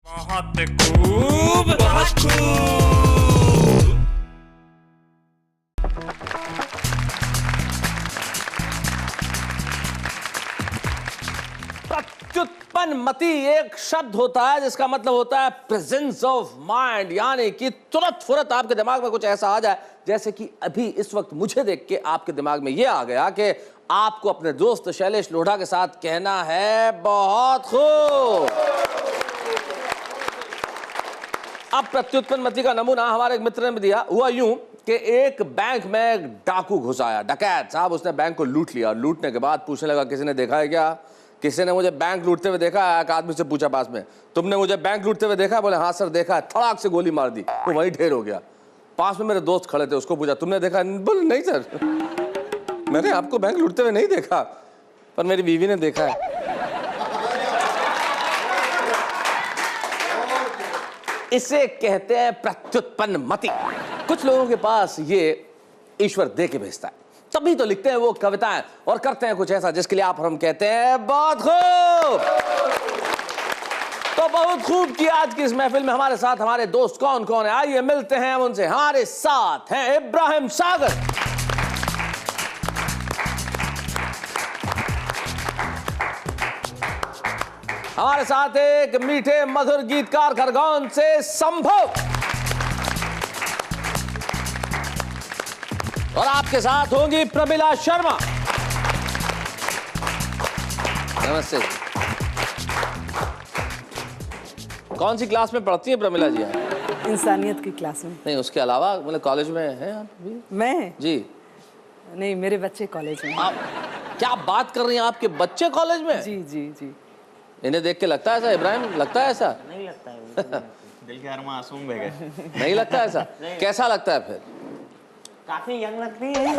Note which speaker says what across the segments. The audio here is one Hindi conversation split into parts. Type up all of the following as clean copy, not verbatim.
Speaker 1: बहुत खूब, बहुत खूब।
Speaker 2: प्रत्युत्पन्नमति एक शब्द होता है जिसका मतलब होता है प्रेजेंस ऑफ माइंड, यानी कि तुरंत फुरत आपके दिमाग में कुछ ऐसा आ जाए जैसे कि अभी इस वक्त मुझे देख के आपके दिमाग में यह आ गया कि आपको अपने दोस्त शैलेश लोढ़ा के साथ कहना है बहुत खूब। अब प्रत्युत्पन्नमति का नमूना हमारे एक मित्र ने दिया। हुआ यूं कि एक बैंक में एक डाकू घुस आया, डकैत साहब। उसने बैंक को लूट लिया और लूटने के बाद पूछने लगा, किसी ने देखा है क्या? किसी ने मुझे बैंक लूटते हुए देखा है? एक आदमी से पूछा पास में, तुमने मुझे बैंक लूटते हुए देखा? बोले हाँ सर देखा है। थड़ाक से गोली मार दी, वो वहीं ढेर हो गया। पास में मेरे दोस्त खड़े थे, उसको पूछा तुमने देखा? बोले नहीं सर, मैंने आपको बैंक लूटते हुए नहीं देखा, पर मेरी बीवी ने देखा है। इसे कहते हैं प्रत्युत्पन्नमति। कुछ लोगों के पास ये ईश्वर दे के भेजता है, तभी तो लिखते हैं वो कविताएं और करते हैं कुछ ऐसा जिसके लिए आप और हम कहते हैं बहुत खूब। तो बहुत खूब की आज की इस महफिल में हमारे साथ हमारे दोस्त कौन कौन है, आइए मिलते हैं हम उनसे। हमारे साथ हैं इब्राहिम सागर, हमारे साथ एक मीठे मधुर गीतकार खरगोन से संभव, और आपके साथ होंगी प्रमिला शर्मा। नमस्ते। कौन सी क्लास में पढ़ती है प्रमिला जी?
Speaker 3: इंसानियत की क्लास में।
Speaker 2: नहीं, उसके अलावा मतलब कॉलेज में है आप भी?
Speaker 3: मैं
Speaker 2: जी
Speaker 3: नहीं, मेरे बच्चे कॉलेज में।
Speaker 2: आप क्या बात कर रही हैं? आपके बच्चे कॉलेज में?
Speaker 3: जी जी जी।
Speaker 2: इन्हें देख के लगता है ऐसा इब्राहिम? लगता है ऐसा?
Speaker 4: नहीं लगता है। दिल के हर मासूम बह गए।
Speaker 2: नहीं लगता ऐसा? कैसा लगता है फिर?
Speaker 4: काफी यंग लगती है।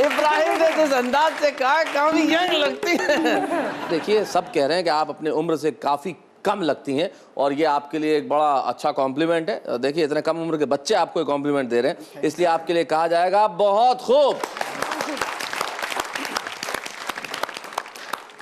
Speaker 2: इब्राहिम ने जिस अंदाज से कहा काफी यंग लगती है। देखिए, सब कह रहे हैं कि आप अपने उम्र से काफी कम लगती हैं और ये आपके लिए एक बड़ा अच्छा कॉम्प्लीमेंट है। देखिए, इतने कम उम्र के बच्चे आपको एक कॉम्प्लीमेंट दे रहे हैं, इसलिए आपके लिए कहा जाएगा बहुत खूब।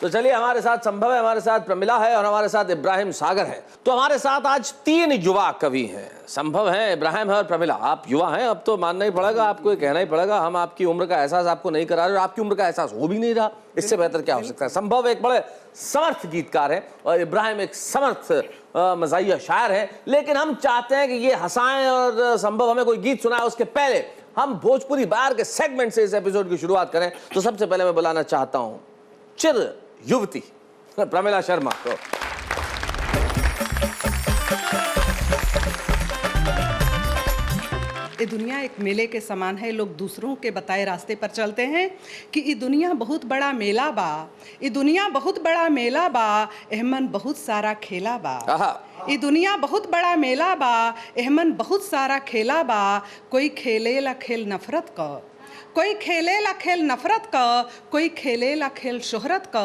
Speaker 2: तो चलिए, हमारे साथ संभव है, हमारे साथ प्रमिला है और हमारे साथ इब्राहिम सागर है। तो हमारे साथ आज 3 युवा कवि हैं, संभव है, इब्राहिम है और प्रमिला। आप युवा हैं, अब तो मानना ही पड़ेगा, आपको ये कहना ही पड़ेगा, हम आपकी उम्र का एहसास आपको नहीं करा रहे और आपकी उम्र का एहसास हो भी नहीं रहा। इससे बेहतर क्या हो सकता है? संभव एक बड़े समर्थ गीतकार है और इब्राहिम एक समर्थ मज़ाहिया शायर है। लेकिन हम चाहते हैं कि ये हंसाएं और संभव हमें कोई गीत सुनाए, उसके पहले हम भोजपुरी बार के सेगमेंट से इस एपिसोड की शुरुआत करें। तो सबसे पहले मैं बुलाना चाहता हूं चिर युवती प्रमिला शर्मा को।
Speaker 3: ये दुनिया एक मेले के समान है। लोग दूसरों के बताए रास्ते पर चलते हैं कि ये दुनिया बहुत बड़ा मेला बा, ये दुनिया बहुत बड़ा मेला बा, एहमन बहुत सारा खेला बा। ये दुनिया बहुत बड़ा मेला बा, एहमन बहुत सारा खेला बा। कोई खेले ला खेल नफरत का, कोई खेले ला खेल नफरत का, कोई खेले ला खेल शोहरत का,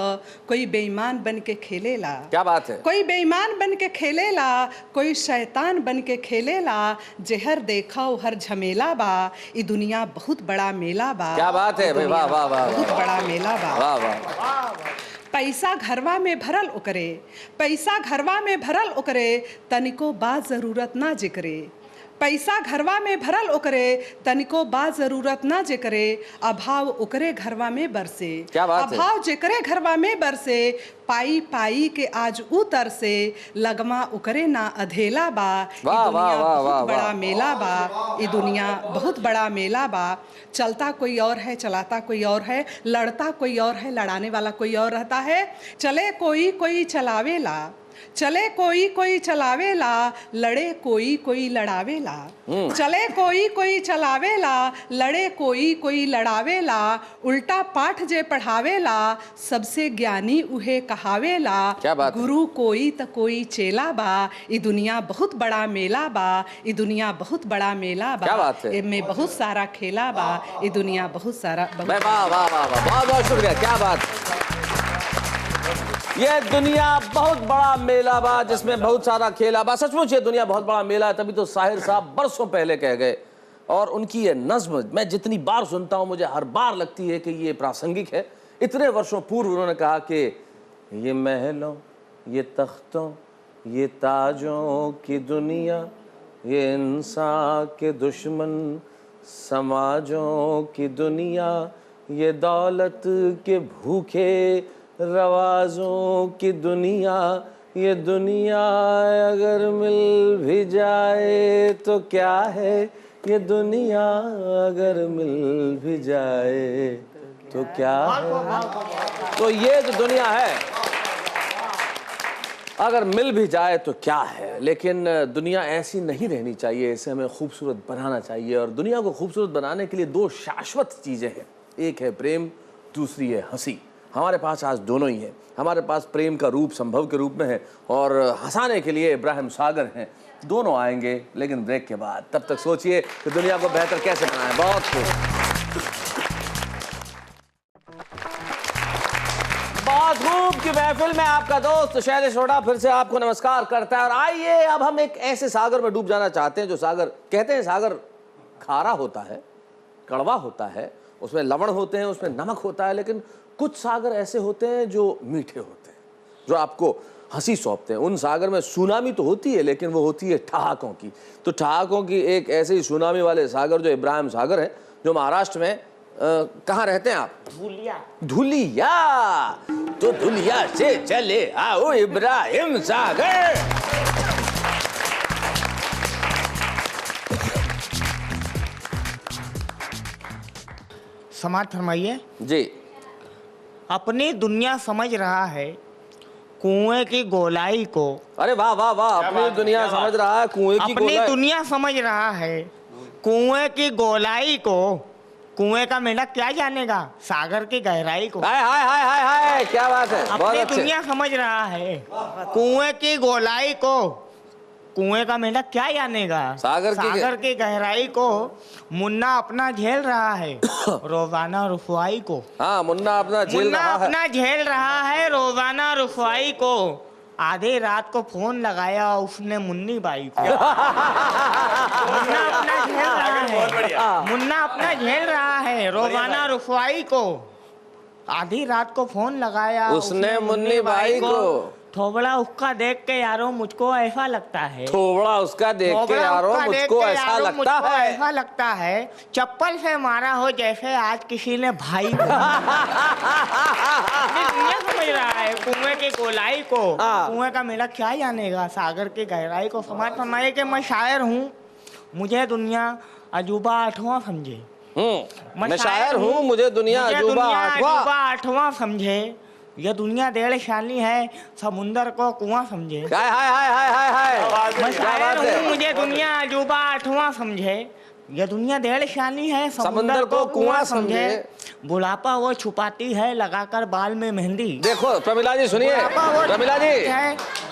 Speaker 3: कोई बेईमान बन के खेलेला।
Speaker 2: क्या बात है? कोई
Speaker 3: बेईमान बन के खेलेला, कोई शैतान बन के खेलेला। जहर देखा हर झमेला बा, ये दुनिया बहुत बड़ा मेला बा।
Speaker 2: क्या बात है भाई, वाह वाह वाह,
Speaker 3: बहुत बड़ा मेला बा।
Speaker 2: वाह वाह।
Speaker 3: पैसा घरवा में भरल ओकरे, पैसा घरवा में भरल ओकरे, तनिको बात जरूरत ना जिक्रे। पैसा घरवा में भरल ओकरे, तनिको बात जरूरत ना जेकरे। अभाव ओकरे घरवा में बरसे।
Speaker 2: क्या बात है? अभाव
Speaker 3: जेकरे घरवा में बरसे, पाई पाई के आज उतर से, लगमा ओकरे ना अधेला बा।
Speaker 2: वाह वाह वाह वाह,
Speaker 3: बड़ा मेला बा, ये दुनिया बहुत बड़ा मेला बा। चलता कोई और है, चलाता कोई और है, लड़ता कोई और है, लड़ाने वाला कोई और रहता है। चले कोई कोई चलावेला, चले कोई कोई चलावेला, लड़े कोई कोई लड़ावेला। चले कोई कोई चलावेला, लड़े कोई कोई लड़ावेला। उल्टा पाठ जे पढ़ावेला, सबसे ज्ञानी उहे कहावेला।
Speaker 2: क्या बात है?
Speaker 3: गुरु कोई त कोई चेला बा, ये दुनिया बहुत बड़ा मेला बा, ये दुनिया बहुत बड़ा मेला बा।
Speaker 2: क्या बात है?
Speaker 3: इनमें बहुत सारा खेला बा, ये दुनिया बहुत सारा।
Speaker 2: वाह वाह वाह वाह, बहुत बहुत शुक्रिया। क्या बात, ये दुनिया बहुत बड़ा मेला बा जिसमें बहुत सारा खेला बा। सचमुच ये दुनिया बहुत बड़ा मेला है, तभी तो साहिर साहब बरसों पहले कह गए। और उनकी ये नज्म मैं जितनी बार सुनता हूँ मुझे हर बार लगती है कि ये प्रासंगिक है। इतने वर्षों पूर्व उन्होंने कहा कि ये महलों ये तख्तों ये ताजों की दुनिया, ये इंसान के दुश्मन समाजों की दुनिया, ये दौलत के भूखे रवाजों की दुनिया, ये दुनिया अगर मिल भी जाए तो क्या है, ये दुनिया अगर मिल भी जाए तो क्या है। तो ये जो दुनिया है अगर मिल भी जाए तो क्या है, लेकिन दुनिया ऐसी नहीं रहनी चाहिए, इसे हमें खूबसूरत बनाना चाहिए। और दुनिया को खूबसूरत बनाने के लिए दो शाश्वत चीज़ें हैं, एक है प्रेम, दूसरी है हंसी। हमारे पास आज दोनों ही है। हमारे पास प्रेम का रूप संभव के रूप में है और हंसाने के लिए इब्राहिम सागर हैं। दोनों आएंगे लेकिन ब्रेक के बाद। तब तक सोचिए कि दुनिया को बेहतर कैसे बनाएं। बहुत खूब, बहुत खूब की महफिल में आपका दोस्त शैलेश रोड़ा फिर से आपको नमस्कार करता है। और आइए अब हम एक ऐसे सागर में डूब जाना चाहते हैं जो सागर, कहते हैं सागर खारा होता है, कड़वा होता है, उसमें लवण होते हैं, उसमें नमक होता है, लेकिन कुछ सागर ऐसे होते हैं जो मीठे होते हैं, जो आपको हंसी सौंपते हैं। उन सागर में सुनामी तो होती है लेकिन वो होती है ठहाकों की। तो ठहाकों की एक ऐसे ही सुनामी वाले सागर जो इब्राहिम सागर है, जो महाराष्ट्र में कहाँ रहते हैं आप?
Speaker 4: धुलिया।
Speaker 2: धुलिया। तो धुलिया से चले आओ इब्राहिम सागर।
Speaker 5: समाज फरमाइए।
Speaker 2: जी।
Speaker 5: अपनी दुनिया समझ रहा है कुएं की गोलाई को।
Speaker 2: अरे वाह वाह वाह, अपनी दुनिया समझ रहा है कुएं की
Speaker 5: अपनी
Speaker 2: गोलाई।
Speaker 5: दुनिया समझ रहा है कुएं की गोलाई को। कुएं का मेंढक क्या जानेगा सागर की गहराई को।
Speaker 2: हाय हाय हाय हाय हाय, क्या बात है, बहुत
Speaker 5: अपनी
Speaker 2: अच्छे।
Speaker 5: दुनिया समझ रहा है कुएं की गोलाई को। कुएं का मेंढक क्या जानेगा सागर की गहराई को। मुन्ना अपना झेल रहा है रोजाना रुसवाई को।
Speaker 2: हाँ, मुन्ना अपना झेल रहा है।
Speaker 5: अपना झेल रहा है रोजाना रुसवाई को। आधे रात को फोन लगाया उसने मुन्नी बाई को। मुन्ना अपना झेल रहा है, मुन्ना अपना झेल रहा है रोजाना रुसवाई को। आधी रात को फोन लगाया
Speaker 2: उसने मुन्नी बाई को।
Speaker 5: थोबड़ा उसका देख के यारो मुझको ऐसा लगता है।
Speaker 2: थोबड़ा उसका देख के यारो मुझको ऐसा लगता है।
Speaker 5: ऐसा लगता है चप्पल से मारा हो जैसे आज किसी ने भाई को। दुनिया समझ रहा है कुएं की गोलाई को। कुएं का मेला क्या जानेगा सागर की गहराई को। समाज फरमाइए कि मैं शायर हूँ, मुझे दुनिया अजूबा आठवां समझे।
Speaker 2: मैं शायर हूँ, मुझे दुनिया अजूबा
Speaker 5: आठवां समझे। यह दुनिया डेढ़ शानी है समुंदर को कुआं समझे।
Speaker 2: हाय हाय हाय हाय हाय हाय,
Speaker 5: मैं शायर हूँ, मुझे दुनिया अजूबा आठवां समझे। यह दुनिया डेढ़ शानी है समुंदर को कुआं समझे। बुढ़ापा वो छुपाती है लगाकर बाल में मेहंदी।
Speaker 2: देखो प्रमिला जी सुनिए, प्रमिला जी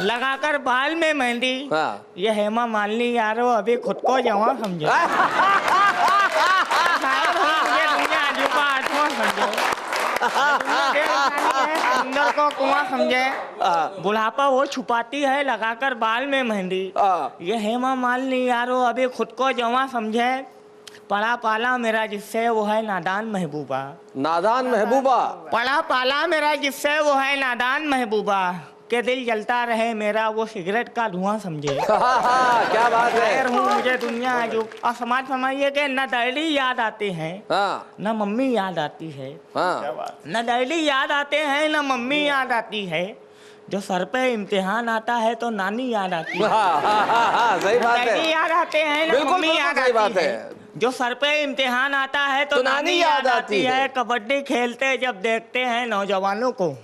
Speaker 5: लगाकर बाल में मेहंदी।
Speaker 2: हाँ।
Speaker 5: ये हेमा मालिनी यारो अभी खुद को जवां समझे। दुनिया अजूबा आठवां समझे, समुंदर को कुआं समझे। बुढ़ापा वो छुपाती है लगाकर बाल में मेहंदी। ये हेमा मालिनी यारो अभी खुद को जवां समझे। पढ़ा पाला मेरा जिससे वो है नादान महबूबा।
Speaker 2: नादान महबूबा।
Speaker 5: पढ़ा पाला मेरा जिससे वो है नादान महबूबा। के दिल जलता रहे मेरा वो सिगरेट का धुआं समझे।
Speaker 2: क्या बात है।
Speaker 5: मुझे दुनिया जो समाज फरमाइए कि न डैडी याद आते हैं, न मम्मी याद आती है। न डैडी याद आते हैं न मम्मी याद आती है। जो सर पे इम्तिहान आता है तो नानी याद आती है।
Speaker 2: सही बात है।
Speaker 5: डैडी याद आते हैं न मम्मी याद आती है। जो सर पे इम्तिहान आता है तो नानी याद आती है। कबड्डी खेलते जब देखते हैं नौजवानों को।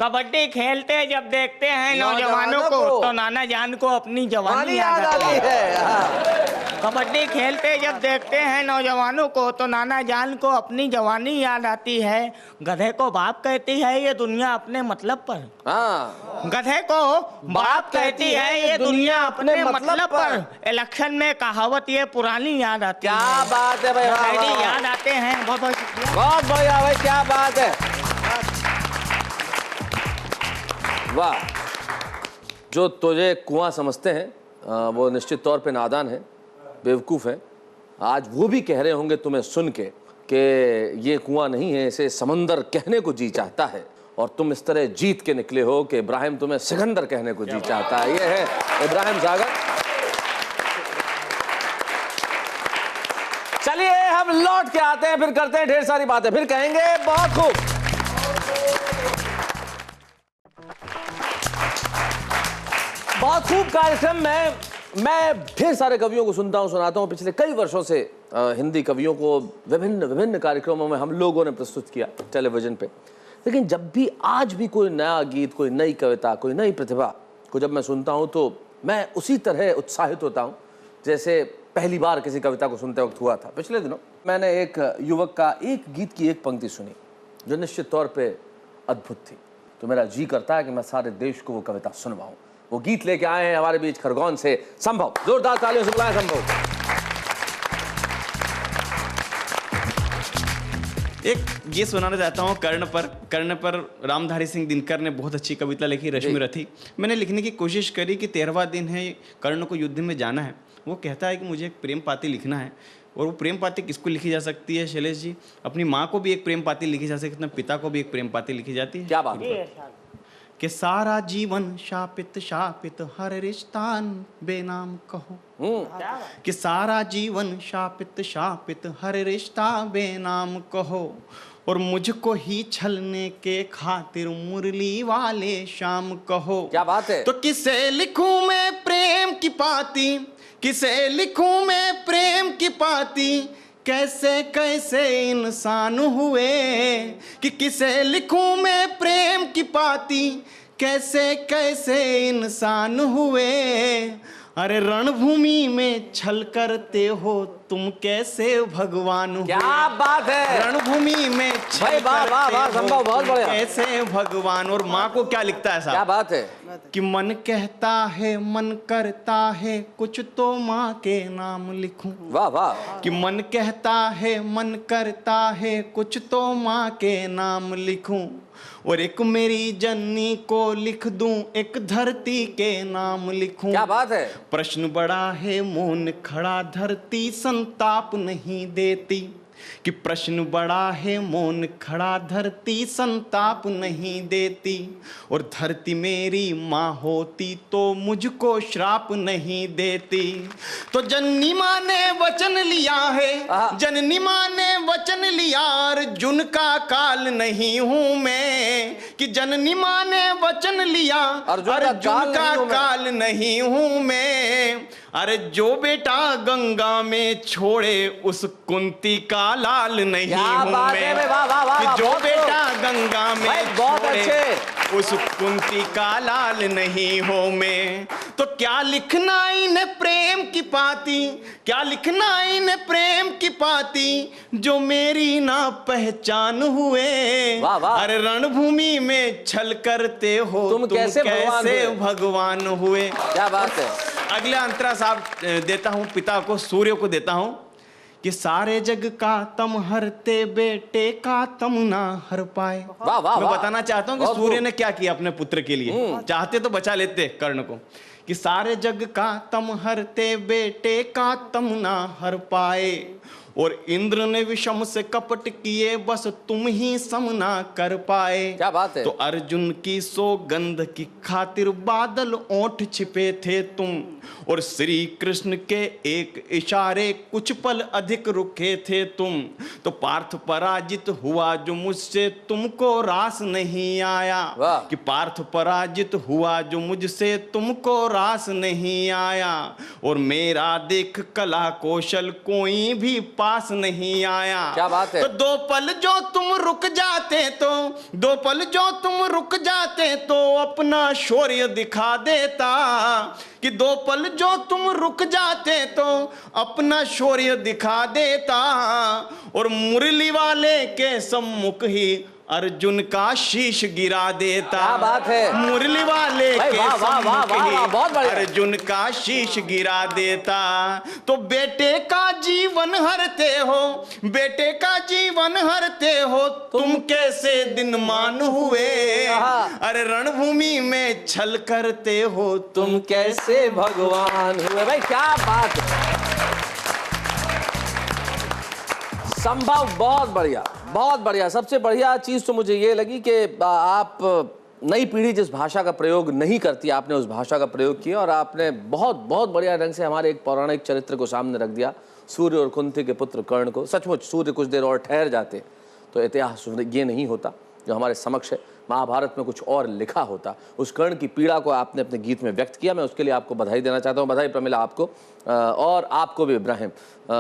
Speaker 5: कबड्डी खेलते जब देखते हैं नौजवानों को तो नाना जान को अपनी जवानी याद आती है। कबड्डी खेलते जब देखते हैं नौजवानों को तो नाना जान को अपनी जवानी याद आती है। गधे को बाप कहती है ये दुनिया अपने मतलब पर। गधे को बाप कहती है ये दुनिया अपने मतलब पर। इलेक्शन में कहावत ये पुरानी याद आती है।
Speaker 2: क्या बात है भाई,
Speaker 5: याद आते हैं। बहुत बहुत शुक्रिया।
Speaker 2: बहुत बढ़िया भाई, क्या बात है, वाह। जो तुझे कुआं समझते हैं वो निश्चित तौर पे नादान है, बेवकूफ़ है। आज वो भी कह रहे होंगे तुम्हें सुन के कि ये कुआं नहीं है, इसे समंदर कहने को जी चाहता है। और तुम इस तरह जीत के निकले हो कि इब्राहिम तुम्हें सिकंदर कहने को जी चाहता है। ये है इब्राहिम सागर। चलिए हम लौट के आते हैं, फिर करते हैं ढेर सारी बातें, फिर कहेंगे बहुत खूब। बहुत खूब कार्यक्रम में मैं ढेर सारे कवियों को सुनता हूं, सुनाता हूं। पिछले कई वर्षों से हिंदी कवियों को विभिन्न विभिन्न कार्यक्रमों में हम लोगों ने प्रस्तुत किया टेलीविजन पे। लेकिन जब भी आज भी कोई नया गीत, कोई नई कविता, कोई नई प्रतिभा को जब मैं सुनता हूं तो मैं उसी तरह उत्साहित होता हूं जैसे पहली बार किसी कविता को सुनते वक्त हुआ था। पिछले दिनों मैंने एक युवक का एक गीत की एक पंक्ति सुनी जो निश्चित तौर पे अद्भुत थी। तो मेरा जी करता है कि मैं सारे देश को वो कविता सुनवाऊं। वो गीत लेके आए हैं हमारे बीच खरगोन से संभव। जोरदार तालियों से बुलाएं संभव।
Speaker 4: एक ये सुनाना चाहता हूँ कर्ण पर रामधारी सिंह दिनकर ने बहुत अच्छी कविता लिखी, रश्मि रथी। मैंने लिखने की कोशिश करी कि 13वां दिन है, कर्ण को युद्ध में जाना है। वो कहता है कि मुझे एक प्रेम पाती लिखना है। और वो प्रेम पाती किसको लिखी जा सकती है शैलेश जी? अपनी माँ को भी एक प्रेम पाती लिखी जा सकती है, अपने पिता को भी एक प्रेम पाती लिखी जाती है।
Speaker 2: क्या बात है
Speaker 4: कि सारा जीवन शापित शापित हर रिश्तान बेनाम कहो। कि सारा जीवन शापित शापित हर रिश्ता बेनाम कहो। और मुझको ही छलने के खातिर मुरली वाले शाम कहो।
Speaker 2: क्या बात है।
Speaker 4: तो किसे लिखूं मैं प्रेम की पाती, किसे लिखूं मैं प्रेम की पाती, कैसे कैसे इंसान हुए। कि किसे लिखूं मैं प्रेम की पाती, कैसे कैसे इंसान हुए। अरे रणभूमि में छल करते हो तुम कैसे भगवान हुए।
Speaker 2: क्या बात है।
Speaker 4: रणभूमि में छल करते हो तुम कैसे भगवान। और माँ को क्या लिखता है साहब?
Speaker 2: क्या बात है।
Speaker 4: कि मन कहता है मन करता है कुछ तो माँ के नाम लिखूं।
Speaker 2: वाह वाह।
Speaker 4: कि मन कहता है मन करता है कुछ तो माँ के नाम लिखूं। और एक मेरी जननी को लिख दूं, एक धरती के नाम लिखूं।
Speaker 2: क्या बात है।
Speaker 4: प्रश्न बड़ा है मौन खड़ा धरती संताप नहीं देती। कि प्रश्न बड़ा है मौन खड़ा धरती संताप नहीं देती। और धरती मेरी माँ होती तो मुझको श्राप नहीं देती। तो जननी माँ ने वचन लिया है, जननी माँ ने वचन लिया, अर्जुन का काल नहीं हूँ मैं। कि जननी माँ ने वचन लिया, अर्जुन का काल नहीं हूँ मैं। अरे जो बेटा गंगा में छोड़े उस कुंती का लाल नहीं हूँ मैं। कि जो बेटा गंगा में छोड़े उस कुंती का लाल नहीं हूँ मैं। तो क्या लिखना इन्हें प्रेम की पाती, क्या लिखना इन्हें प्रेम की पाती, जो मेरी ना पहचान हुए। अरे रणभूमि में छल करते हो तुम कैसे भगवान हुए।
Speaker 2: क्या बात है।
Speaker 4: अगले अंतरा साहब देता हूं पिता को, सूर्य को देता हूं। कि सारे जग का तम हरते बेटे का तम ना हर पाए।
Speaker 2: वाह वाह।
Speaker 4: मैं बताना चाहता हूं कि सूर्य ने क्या किया अपने पुत्र के लिए। चाहते तो बचा लेते कर्ण को। कि सारे जग का तम हरते बेटे का तम ना हर पाए। और इंद्र ने विषम से कपट किए बस तुम ही सम ना कर पाए।
Speaker 2: क्या बात है।
Speaker 4: तो अर्जुन की सौगंध की खातिर बादल ओंठ छिपे थे तुम। और श्री कृष्ण के एक इशारे कुछ पल अधिक रुके थे तुम। तो पार्थ पराजित हुआ जो मुझसे तुमको रास नहीं आया। कि पार्थ पराजित हुआ जो मुझसे तुमको रास नहीं आया। और मेरा देख कला कौशल कोई भी पास नहीं आया।
Speaker 2: क्या बात है।
Speaker 4: तो दो पल जो तुम रुक जाते तो, दो पल जो तुम रुक जाते तो अपना शौर्य दिखा देता। कि दो पल जो तुम रुक जाते तो अपना शौर्य दिखा देता। और मुरली वाले के सम्मुख ही अर्जुन का शीश गिरा देता।
Speaker 2: क्या बात है।
Speaker 4: मुरली वाले के सम्मुख ही
Speaker 2: अर्जुन
Speaker 4: का शीश गिरा देता। तो बेटे का जीवन हरते हो, बेटे का जीवन हरते हो तुम कैसे दिन मान हुए। अरे रणभूमि में छल करते हो
Speaker 2: तुम कैसे भगवान हुए। भाई क्या बात है। संभव बहुत बढ़िया। बहुत बढ़िया। सबसे बढ़िया चीज तो मुझे ये लगी कि आप नई पीढ़ी जिस भाषा का प्रयोग नहीं करती, आपने उस भाषा का प्रयोग किया और आपने बहुत बहुत बढ़िया ढंग से हमारे एक पौराणिक चरित्र को सामने रख दिया, सूर्य और कुंती के पुत्र कर्ण को। सचमुच सूर्य कुछ देर और ठहर जाते तो इतिहास ये नहीं होता जो हमारे समक्ष है, महाभारत में कुछ और लिखा होता। उस कर्ण की पीड़ा को आपने अपने गीत में व्यक्त किया, मैं उसके लिए आपको बधाई देना चाहता हूँ। बधाई प्रमिला आपको, और आपको भी इब्राहिम,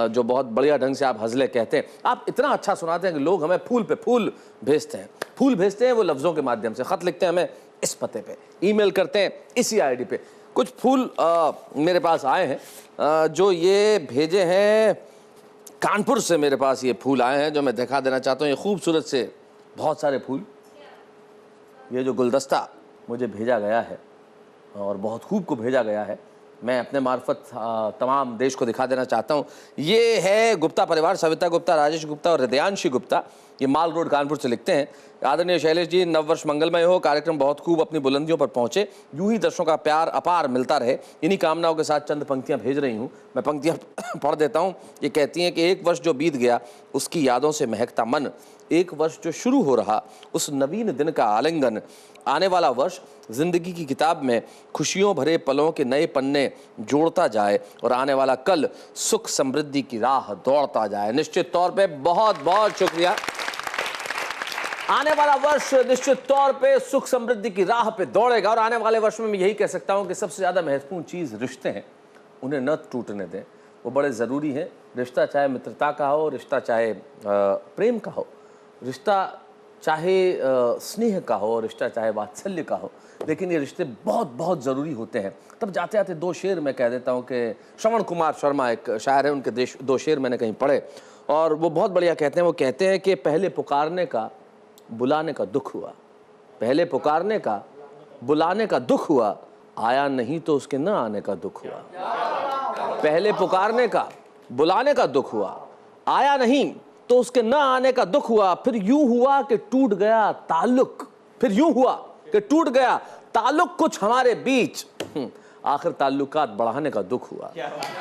Speaker 2: जो बहुत बढ़िया ढंग से आप हजले कहते हैं। आप इतना अच्छा सुनाते हैं कि लोग हमें फूल पे फूल भेजते हैं, फूल भेजते हैं वो लफ्ज़ों के माध्यम से, ख़त लिखते हैं हमें इस पते पे, ईमेल करते हैं इसी आईडी पे। कुछ फूल मेरे पास आए हैं, जो ये भेजे हैं कानपुर से, मेरे पास ये फूल आए हैं जो मैं दिखा देना चाहता हूँ। ये खूबसूरत से बहुत सारे फूल, ये जो गुलदस्ता मुझे भेजा गया है और बहुत खूब को भेजा गया है, मैं अपने मार्फत तमाम देश को दिखा देना चाहता हूँ। ये है गुप्ता परिवार, सविता गुप्ता, राजेश गुप्ता और हृदयांशी गुप्ता। ये माल रोड कानपुर से लिखते हैं, आदरणीय शैलेश जी, नववर्ष मंगलमय हो, कार्यक्रम बहुत खूब अपनी बुलंदियों पर पहुंचे, यूं ही दर्शकों का प्यार अपार मिलता रहे। इन्हीं कामनाओं के साथ चंद पंक्तियां भेज रही हूं, मैं पंक्तियां पढ़ देता हूं। ये कहती हैं कि एक वर्ष जो बीत गया उसकी यादों से महकता मन, एक वर्ष जो शुरू हो रहा उस नवीन दिन का आलिंगन, आने वाला वर्ष जिंदगी की किताब में खुशियों भरे पलों के नए पन्ने जोड़ता जाए और आने वाला कल सुख समृद्धि की राह दौड़ता जाए। निश्चित तौर पे बहुत बहुत शुक्रिया। आने वाला वर्ष निश्चित तौर पे सुख समृद्धि की राह पे दौड़ेगा और आने वाले वर्ष में मैं यही कह सकता हूं कि सबसे ज्यादा महत्वपूर्ण चीज रिश्ते हैं, उन्हें न टूटने दें, वो बड़े ज़रूरी हैं। रिश्ता चाहे मित्रता का हो, रिश्ता चाहे प्रेम का हो, रिश्ता चाहे स्नेह का हो, रिश्ता चाहे वात्सल्य का हो, लेकिन ये रिश्ते बहुत बहुत ज़रूरी होते हैं। तब जाते जाते दो शेर मैं कह देता हूँ कि श्रवण कुमार शर्मा एक शायर है, उनके दो शेर मैंने कहीं पढ़े और वो बहुत बढ़िया कहते हैं। वो कहते हैं कि पहले पुकारने का बुलाने का दुख हुआ, पहले पुकारने का बुलाने का दुख हुआ, आया नहीं तो उसके न आने का दुख हुआ। पहले पुकारने का बुलाने का दुख हुआ, आया नहीं तो उसके न आने का दुख हुआ, फिर यूं हुआ कि टूट गया ताल्लुक, फिर यूं हुआ कि टूट गया ताल्लुक कुछ हमारे बीच, आखिर ताल्लुकात बढ़ाने का दुख हुआ।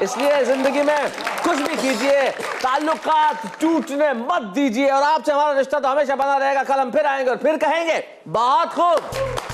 Speaker 2: इसलिए जिंदगी में कुछ भी कीजिए, ताल्लुकात टूटने मत दीजिए। और आपसे हमारा रिश्ता तो हमेशा बना रहेगा। कल हम फिर आएंगे और फिर कहेंगे बहुत खूब।